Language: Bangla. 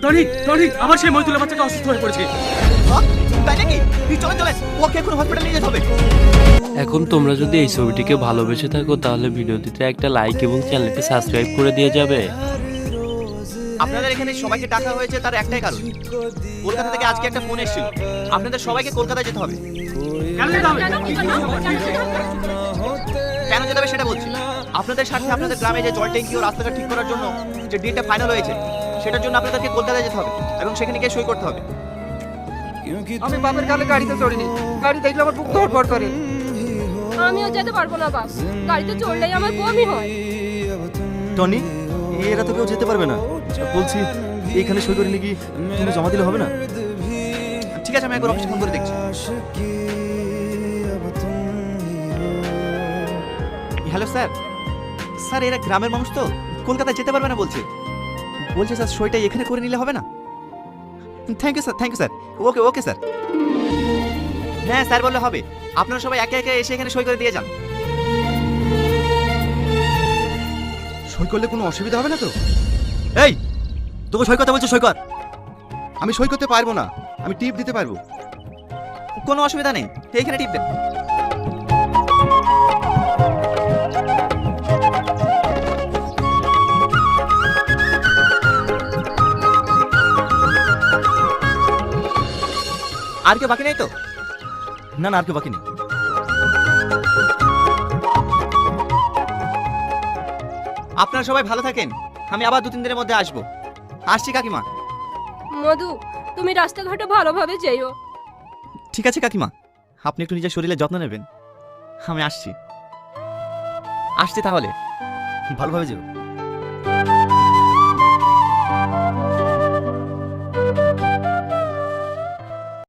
টনি টনি আমার সেই মৈতুলের বাচ্চাটা অসুস্থ হয়ে পড়েছে। তাই নাকি? চলেন চলেন, ওকে এখন হসপিটালে নিয়ে যেতে হবে। এখন তোমরা যদি এই ছবিটিকে ভালোবেসে থাকো তাহলে ভিডিওটিতে একটা লাইক এবং চ্যানেলটি সাবস্ক্রাইব করে দিয়ে যাবে। আপনাদের এখানে সবাইকে ডাকা হয়েছে তার একটাই কারণ, কলকাতা থেকে আজকে একটা ফোন এসেছিল, আপনাদের সবাইকে কলকাতায় যেতে হবে। কেন যেতে হবে সেটা বলছি। আপনাদের সাথে আপনাদের গ্রামে যে জল ট্যাঙ্কি ও রাস্তাটা ঠিক করার জন্য যে ডেটটা ফাইনাল হয়েছে, সেটার জন্য আপনাদেরকে কলকাতায় যেতে হবে এবং সেখানে গিয়ে সই করতে হবে। আমি বাপের কালে গাড়িতে চড়িনি, গাড়ি দেখলে আমার বুক ধড়ফড় করে। আমিও যেতে পারবো না বাস, গাড়িতে চড়লেই আমার বমি হয়। টনি, এরা তো কেউ যেতে পারবে না। বলছি এখানে সই করে নিয়ে কি তুমি জমা দিলে হবে না? ঠিক আছে, আমি একবার অফিসে ফোন করে দেখছি। হ্যালো স্যার, স্যার এরা গ্রামের মানুষ তো কলকাতায় যেতে পারবে না বলছে। বলছে স্যার সইটা এখানে করে নিলে হবে না? Thank you sir. Okay okay sir. হ্যাঁ স্যার বললে হবে, আপনারা সবাই একে একে এসে এখানে সই করে দিয়ে যান। সই করলে কোনো অসুবিধা হবে না তো? এই তোকে সই করতে বলছো, সই কর। আমি সই করতে পারবো না, আমি টিপ দিতে পারবো। কোনো অসুবিধা নেই, এইখানে টিপ দেন। আর কেউ বাকি নেই তো? না না, আর কেউ বাকি নেই। আপনারা সবাই ভালো থাকেন, আমি আবার 2-3 দিনের মধ্যে আসবো। আসছি কাকিমা। মধু, তুমি রাস্তাঘাটে ভালোভাবে যেও। ঠিক আছে কাকিমা, আপনি একটু নিজের শরীরের যত্ন নেবেন। আমি আসছি তাহলে। ভালোভাবে যেও।